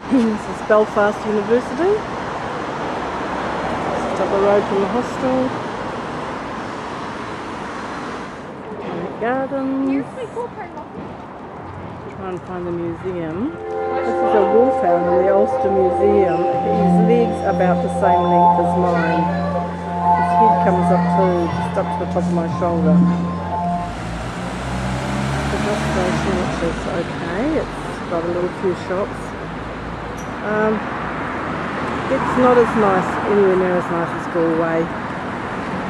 This is Belfast University. Just up the road from the hostel. Gardens. Try and find the museum. This is a wolfhound in the Ulster Museum. His legs are about the same length as mine. His head comes up just up to the top of my shoulder. The bus station, which is okay. It's got a little few shops. It's not as nice, anywhere near as nice as Galway.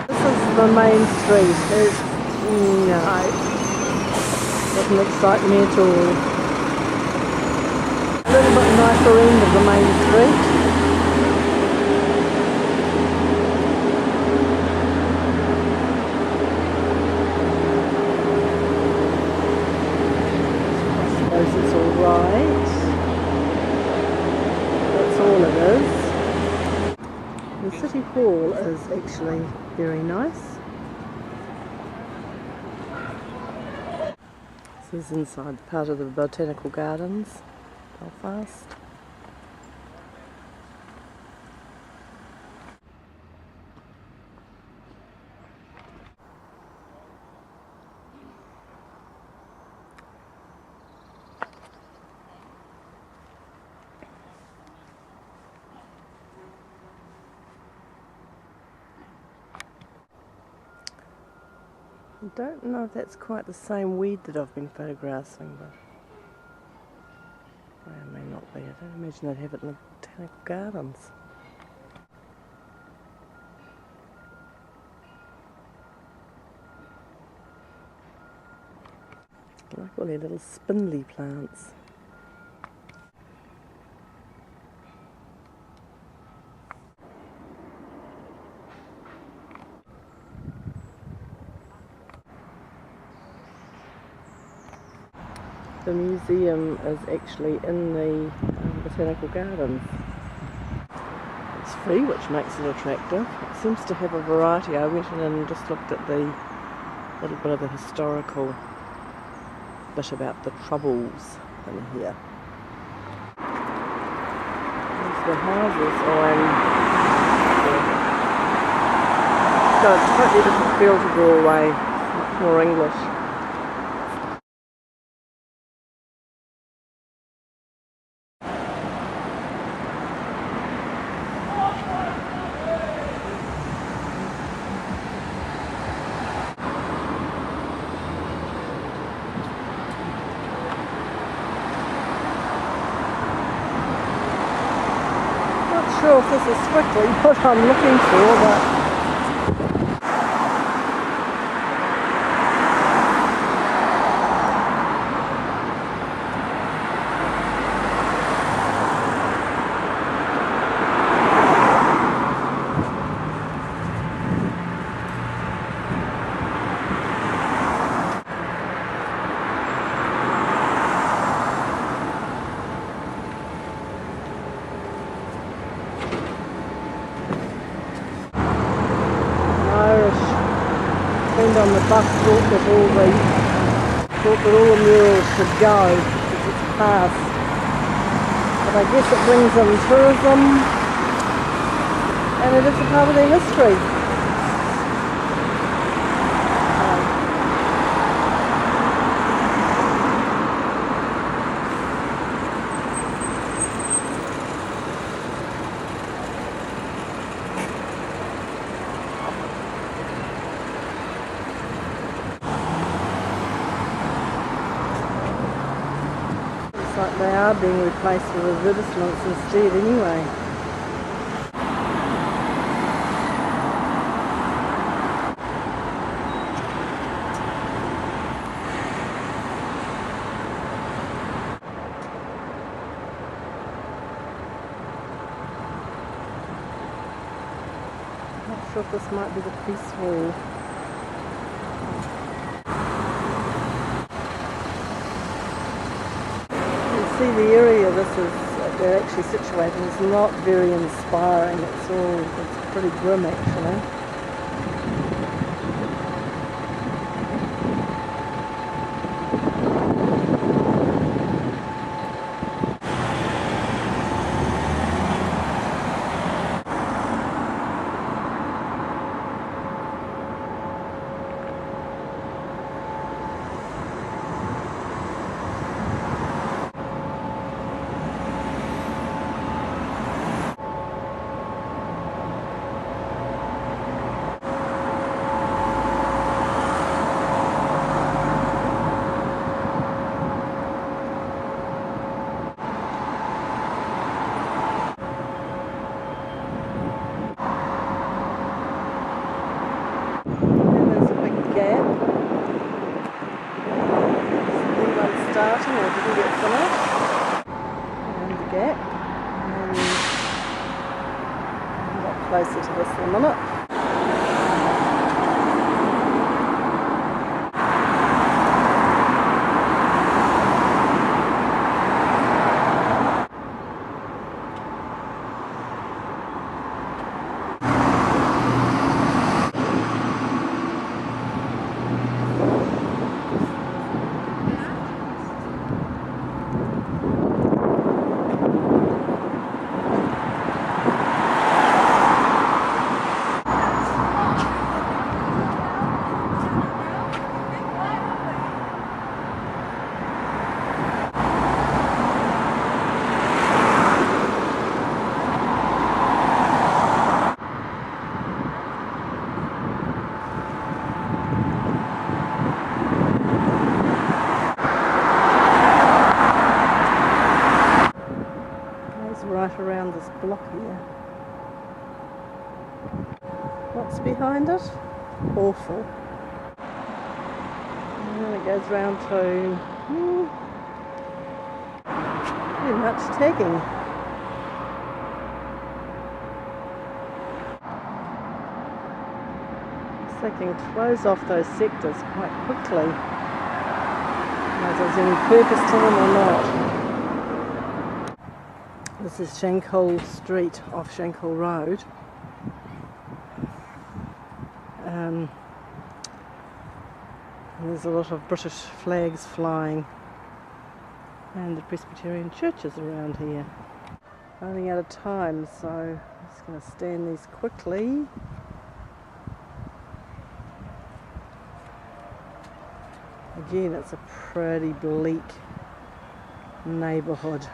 This is the main street. No, doesn't excite me at all. A little bit nicer end of the main street. I suppose it's alright. That's all it is. The City Hall is actually very nice. This is inside part of the Botanical Gardens, Belfast. I don't know if that's quite the same weed that I've been photographing, but it may not be. I don't imagine they'd have it in the Botanical Gardens. I like all their little spindly plants. The museum is actually in the Botanical Gardens. It's free, which makes it attractive. It seems to have a variety. I went in and just looked at the little bit of the historical bit about the troubles in here. There's the houses on. So it's a totally different feel to Galway, much more English. Not sure if this is strictly what I'm looking for, but on the bus thought that all the murals should go because it's past. But I guess it brings in tourism and it is a part of their history. Like they are being replaced with advertisements instead anyway. Not sure if this might be the Peace Hall. See the area they're actually situated is not very inspiring. It's pretty grim actually. closer to this in a minute. Right around this block here. What's behind it? Awful. And it goes round to pretty much tagging. So they can close off those sectors quite quickly. Whether there's any purpose to them or not. This is Carole Street off Carole Road. There's a lot of British flags flying and the Presbyterian churches around here. Running out of time, so I'm just going to stand these quickly. Again, it's a pretty bleak neighbourhood.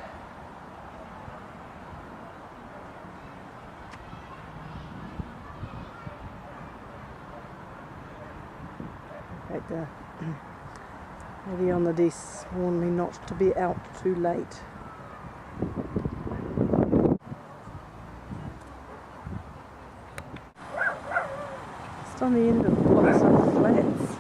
The lady on the desk warned me not to be out too late. Just on the end of blocks of flats.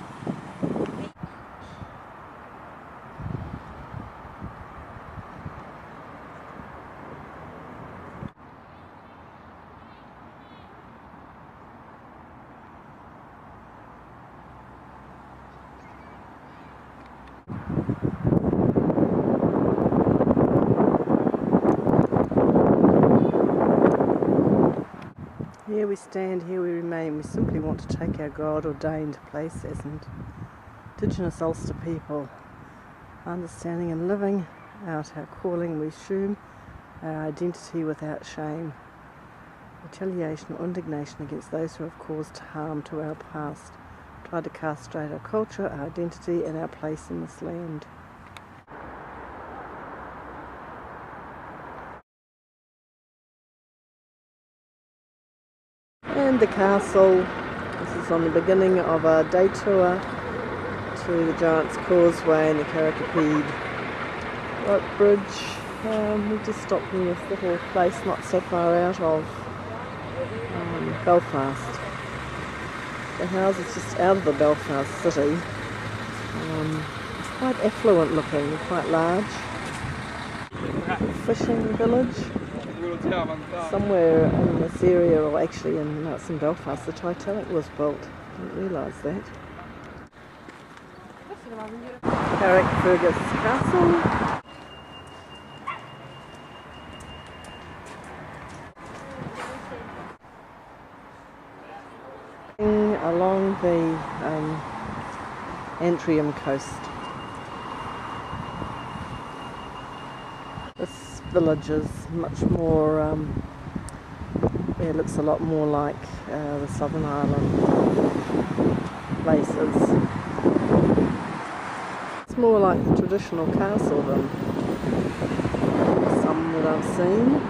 Here we stand, here we remain. We simply want to take our God-ordained place as Indigenous Ulster people, understanding and living out our calling. We assume our identity without shame, retaliation or indignation against those who have caused harm to our past, tried to castrate our culture, our identity and our place in this land. And the castle. This is on the beginning of a day tour to the Giant's Causeway and the Carrickapede Rope Bridge. We just stopped in this little place not so far out of Belfast. The house is just out of the Belfast city. It's quite affluent looking, quite large. Fishing village. Somewhere in this area, or actually it's in Belfast, the Titanic was built. I didn't realise that. Carrickfergus Castle. Along the Antrim coast. This village is much more, it looks a lot more like the Southern Ireland places. It's more like the traditional castle than some that I've seen.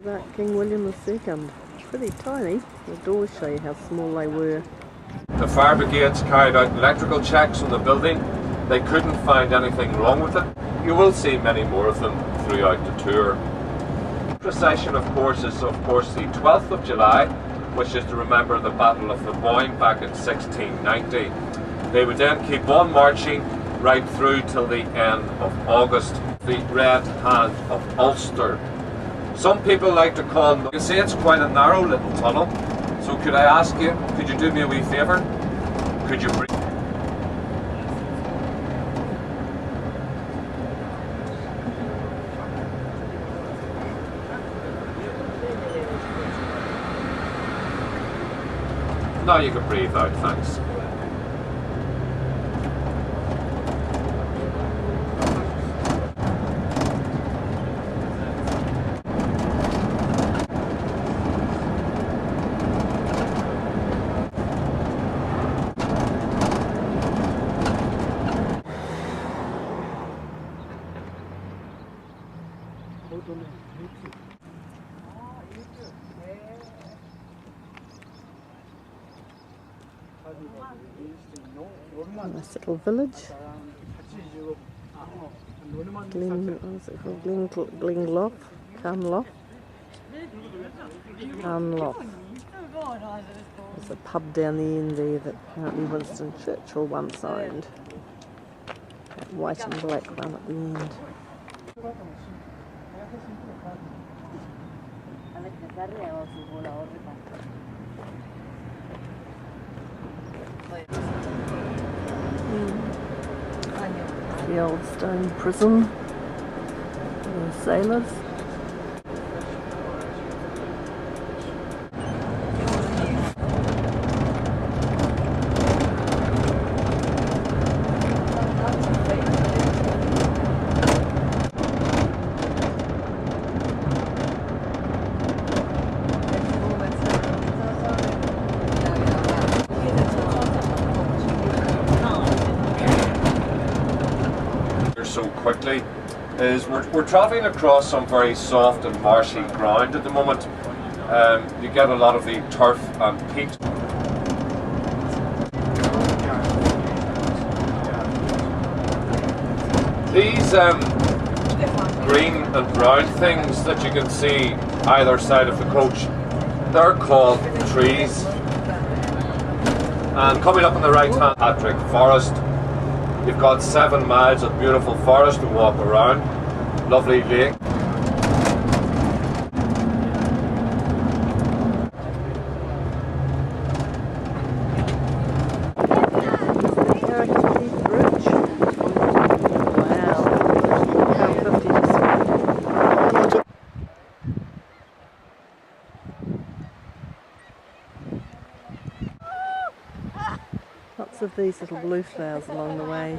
That King William II, pretty tiny. The doors show you how small they were. The fire brigades carried out electrical checks on the building. They couldn't find anything wrong with it. You will see many more of them throughout the tour. The procession, of course, is the 12th of July, which is to remember the Battle of the Boyne back in 1690. They would then keep on marching right through till the end of August. The Red Hand of Ulster. Some people like to call them, you see it's quite a narrow little tunnel, so could I ask you, could you do me a wee favour? Could you breathe? Now you can breathe out, thanks. Nice little village. What's it called? Glinglough? Carnlough? Carnlough. There's a pub down the end there that apparently Winston Churchill once owned. That white and black one at the end. The old stone prison for the sailors. So quickly is we're travelling across some very soft and marshy ground at the moment. You get a lot of the turf and peat. These green and brown things that you can see either side of the coach, they're called trees. And coming up on the right hand, Patrick Forest. You've got 7 miles of beautiful forest to walk around, lovely lake. Lots of these little blue flowers along the way.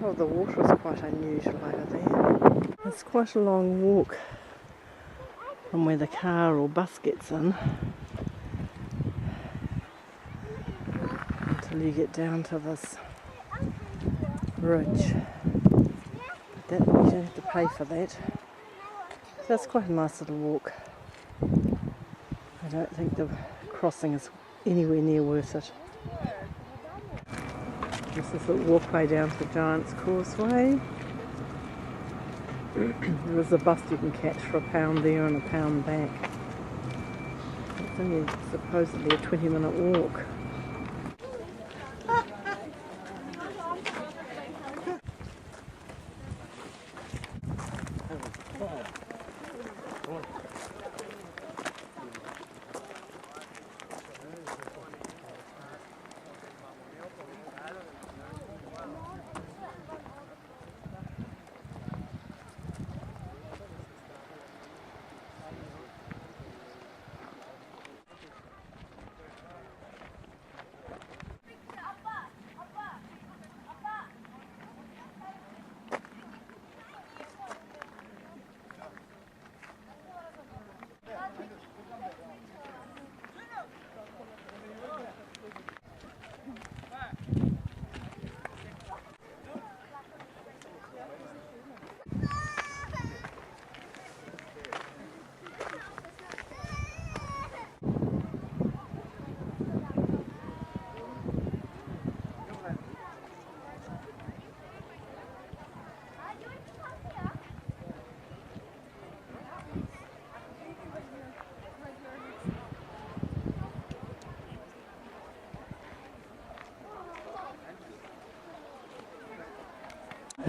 Oh, the water is quite unusual over there. It's quite a long walk from where the car or bus gets in until you get down to this ridge. But you don't have to pay for that. So that's quite a nice little walk. I don't think the crossing is anywhere near worth it. This is the walkway down to the Giant's Causeway. There is a bus you can catch for £1 there and £1 back. It's only supposedly a 20-minute walk.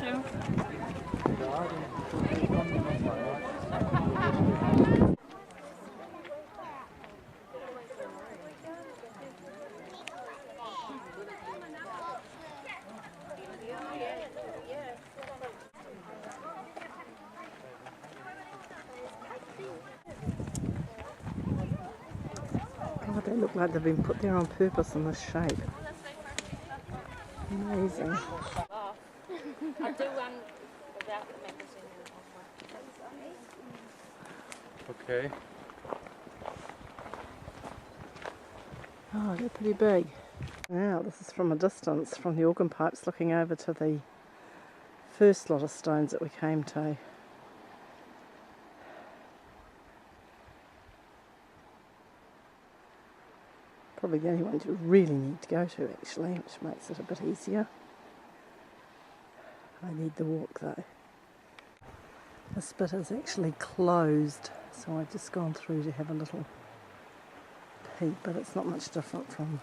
too. God, they look like they've been put there on purpose in this shape. Amazing. I'll do one without the magazine. Okay. Oh, they're pretty big. Wow, this is from a distance, from the organ pipes looking over to the first lot of stones that we came to. Probably the only ones you really need to go to actually, which makes it a bit easier. I need the walk though. This bit is actually closed, so I've just gone through to have a little peek, but it's not much different from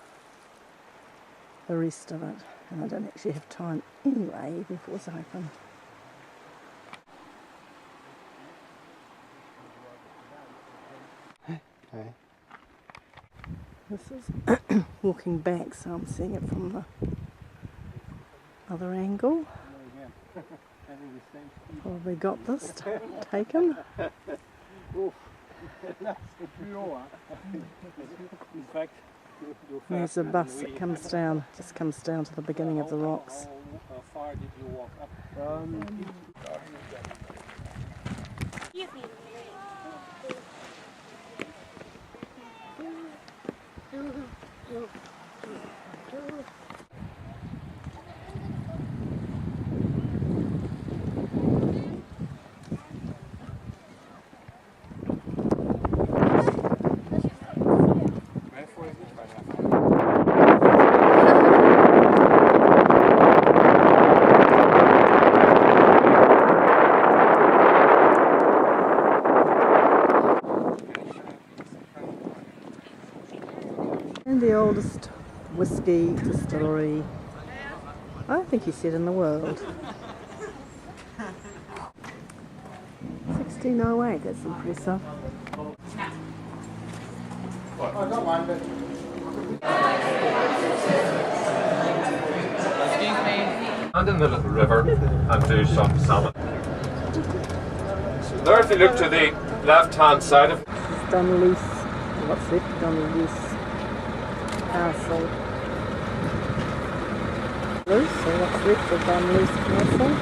the rest of it, and I don't actually have time anyway before it's open. Okay. This is walking back, so I'm seeing it from the other angle. Probably got this taken. There's a bus that comes down, just comes down to the beginning of the rocks. How far did you walk up? And the oldest whiskey distillery, I think he said, in the world. 1608, that's impressive. And in the little river and do some salmon. So there, if you look to the left hand side of It's Dunleith, what's it? Dunleith Castle. So what's left of Dunleith Castle?